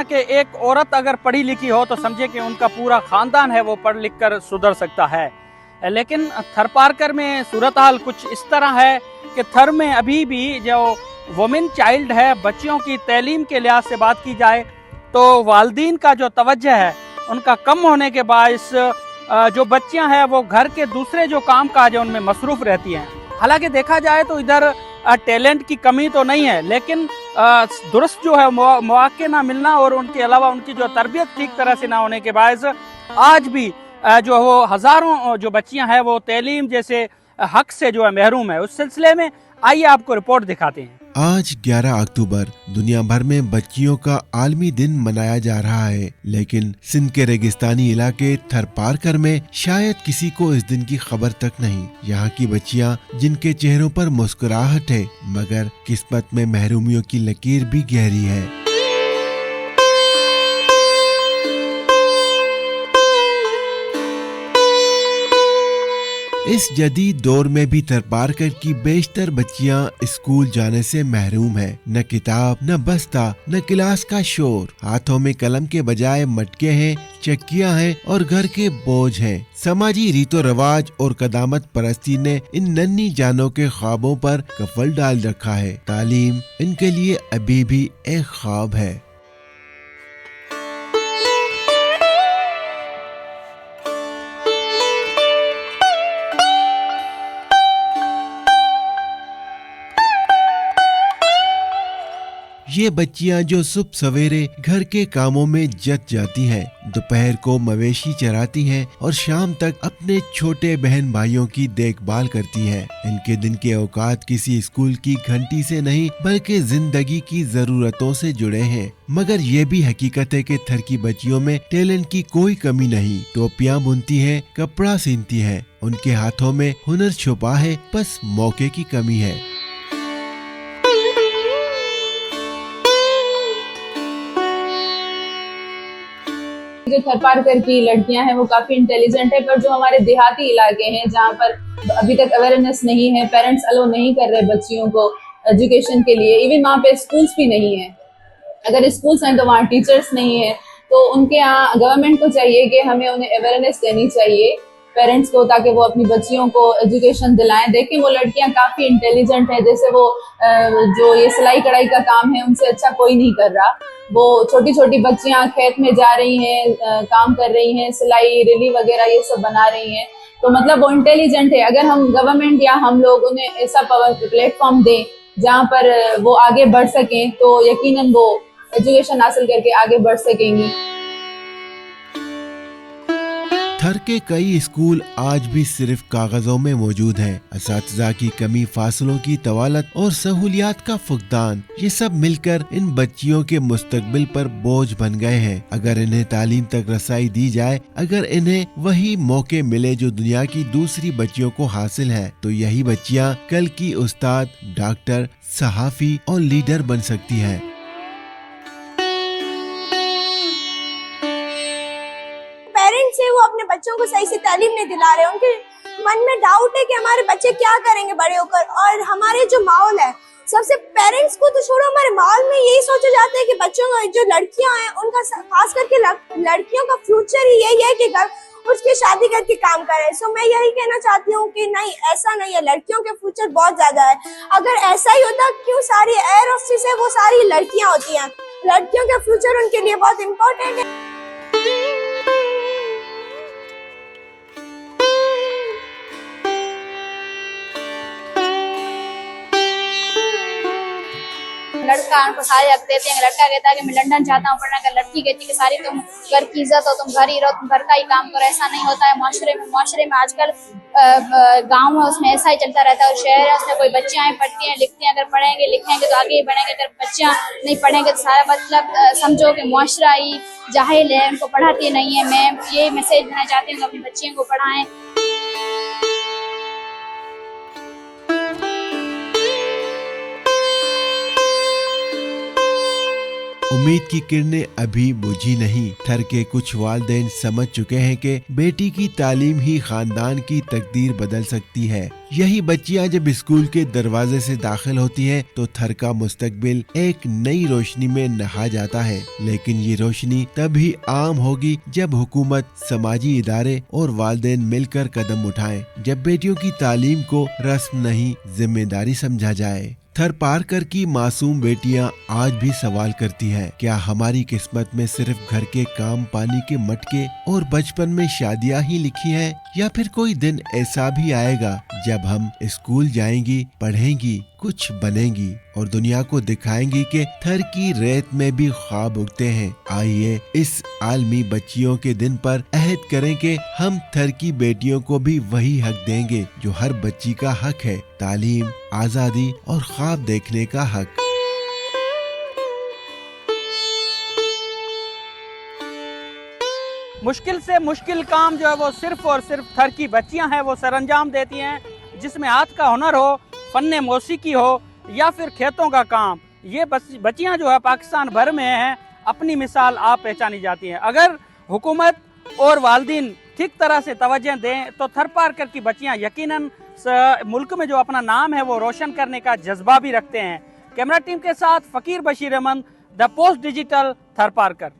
ना कि एक औरत अगर पढ़ी लिखी हो तो समझे कि उनका पूरा खानदान है वो पढ़ लिख कर सुधर सकता है। लेकिन थरपारकर में सूरत हाल कुछ इस तरह है कि थर में अभी भी जो वुमेन चाइल्ड है, बच्चियों की तालीम के लिहाज से बात की जाए तो वालदीन का जो तवज्जो है उनका कम होने के बायस जो बच्चियां हैं वो घर के दूसरे जो काम काज है उनमें मसरूफ़ रहती हैं। हालांकि देखा जाए तो इधर टैलेंट की कमी तो नहीं है, लेकिन दुरुस्त जो है मौके ना मिलना और उनके अलावा उनकी जो तरबियत ठीक तरह से ना होने के बायस आज भी जो वो हज़ारों जो बच्चियां हैं वो तालीम जैसे हक से जो है महरूम है। उस सिलसिले में आइए आपको रिपोर्ट दिखाते हैं। आज 11 अक्टूबर दुनिया भर में बच्चियों का आलमी दिन मनाया जा रहा है, लेकिन सिंध के रेगिस्तानी इलाके थरपारकर में शायद किसी को इस दिन की खबर तक नहीं। यहाँ की बच्चियाँ जिनके चेहरों पर मुस्कुराहट है, मगर किस्मत में महरूमियों की लकीर भी गहरी है। इस जदीद दौर में भी थरपारकर की बेशतर बच्चियां स्कूल जाने से महरूम हैं। न किताब, न बस्ता, न क्लास का शोर। हाथों में कलम के बजाय मटके हैं, चक्कियां हैं और घर के बोझ हैं। समाजी रीतो रवाज और कदामत परस्ती ने इन नन्ही जानों के ख्वाबों पर कफल डाल रखा है। तालीम इनके लिए अभी भी एक ख्वाब है। ये बच्चियां जो सुबह सवेरे घर के कामों में जट जाती हैं, दोपहर को मवेशी चराती हैं और शाम तक अपने छोटे बहन भाइयों की देखभाल करती हैं। इनके दिन के औकात किसी स्कूल की घंटी से नहीं बल्कि जिंदगी की जरूरतों से जुड़े हैं। मगर ये भी हकीकत है कि थर की बच्चियों में टैलेंट की कोई कमी नहीं। टोपियां बुनती हैं, कपड़ा सीनती हैं, उनके हाथों में हुनर छुपा है, बस मौके की कमी है। जो थरपारकर की लड़कियां हैं वो काफी इंटेलिजेंट है, पर जो हमारे देहाती इलाके हैं जहाँ पर अभी तक अवेयरनेस नहीं है, पेरेंट्स अलो नहीं कर रहे बच्चियों को एजुकेशन के लिए, इवन वहाँ पे स्कूल्स भी नहीं है। अगर स्कूल्स हैं तो वहाँ टीचर्स नहीं है। तो उनके यहाँ गवर्नमेंट को चाहिए कि हमें उन्हें अवेयरनेस देनी चाहिए पेरेंट्स को, ताकि वो अपनी बच्चियों को एजुकेशन दिलाएं। देखें वो लड़कियां काफी इंटेलिजेंट है, जैसे वो जो ये सिलाई कढ़ाई का काम है उनसे अच्छा कोई नहीं कर रहा। वो छोटी छोटी बच्चियां खेत में जा रही हैं, काम कर रही हैं, सिलाई रिली वगैरह ये सब बना रही हैं। तो मतलब वो इंटेलिजेंट है। अगर हम गवर्नमेंट या हम लोग उन्हें ऐसा प्लेटफॉर्म दें जहाँ पर वो आगे बढ़ सकें तो यकीनन वो एजुकेशन हासिल करके आगे बढ़ सकेंगी। थर के कई स्कूल आज भी सिर्फ कागजों में मौजूद हैं। असातिज़ा की कमी, फासलों की तवालत और सहूलियात का फुकदान, ये सब मिलकर इन बच्चियों के मुस्तकबिल पर बोझ बन गए हैं। अगर इन्हें तालीम तक रसाई दी जाए, अगर इन्हें वही मौके मिले जो दुनिया की दूसरी बच्चियों को हासिल है, तो यही बच्चियाँ कल की उस्ताद, डॉक्टर, सहाफी और लीडर बन सकती हैं। पेरेंट्स है वो अपने बच्चों को सही से तालीम नहीं दिला रहे। उनके मन में डाउट है कि हमारे बच्चे क्या करेंगे बड़े होकर। और हमारे जो माहौल है, सबसे पेरेंट्स को तो छोड़ो, हमारे माहौल में यही सोचा जाता है कि बच्चों को, जो लड़कियां हैं उनका, खास करके लड़कियों का फ्यूचर ही यही है कि घर उसकी शादी करके काम करे। सो मैं यही कहना चाहती हूँ कि नहीं, ऐसा नहीं है। लड़कियों के फ्यूचर बहुत ज्यादा है। अगर ऐसा ही होता, क्यों सारी एयर होस्टेस है वो सारी लड़कियां होती हैं। लड़कियों का फ्यूचर उनके लिए बहुत इम्पोर्टेंट है। लड़का उनको सारे हक देते हैं। लड़का कहता है कि मैं लंदन चाहता हूँ पढ़ना, अगर लड़की कहती है कि सारी तुम घर की इज्जत हो, तुम घर ही रहो, तुम घर का ही काम करो। ऐसा नहीं होता है माशरे में आजकल गाँव है उसमें ऐसा ही चलता रहता है, और शहर है उसमें कोई बच्चियाँ पढ़ती हैं लिखती हैं। अगर पढ़ेंगे लिखेंगे तो आगे ही बढ़ेंगे, अगर बच्चियाँ नहीं पढ़ेंगे तो सारा मतलब समझो कि मुआशरा ही जाहिल है, उनको पढ़ाती नहीं है। मैं ये मैसेज देना चाहती हूँ कि अपनी बच्चियों को पढ़ाएं। उम्मीद की किरणें अभी बुझी नहीं। थर के कुछ वालिदैन समझ चुके हैं कि बेटी की तालीम ही खानदान की तकदीर बदल सकती है। यही बच्चियां जब स्कूल के दरवाजे से दाखिल होती हैं तो थर का मुस्तकबिल एक नई रोशनी में नहा जाता है। लेकिन ये रोशनी तभी आम होगी जब हुकूमत, समाजी इदारे और वालिदैन मिलकर कदम उठाएं। जब बेटियों की तालीम को रस्म नहीं जिम्मेदारी समझा जाए। थर पारकर की मासूम बेटियां आज भी सवाल करती हैं, क्या हमारी किस्मत में सिर्फ घर के काम, पानी के मटके और बचपन में शादियां ही लिखी हैं, या फिर कोई दिन ऐसा भी आएगा जब हम स्कूल जाएंगी, पढ़ेंगी, कुछ बनेंगी और दुनिया को दिखाएंगी कि थर की रेत में भी ख्वाब उगते हैं। आइए इस आलमी बच्चियों के दिन पर अहद करें कि हम थर की बेटियों को भी वही हक देंगे जो हर बच्ची का हक है, तालीम, आजादी और ख्वाब देखने का हक। मुश्किल से मुश्किल काम जो है वो सिर्फ और सिर्फ थर की बच्चियां हैं वो सरअंजाम देती हैं, जिसमें हाथ का हुनर हो, फन्ने मौसीकी हो या फिर खेतों का काम। ये बच्चियां जो है पाकिस्तान भर में हैं, अपनी मिसाल आप पहचानी जाती हैं। अगर हुकूमत और वालिदैन ठीक तरह से तवज्जो दें तो थर पारकर की बच्चियां यकीनन मुल्क में जो अपना नाम है वो रोशन करने का जज्बा भी रखते हैं। कैमरा टीम के साथ Fakir Bashir Ahmad, the post digital, थर पारकर।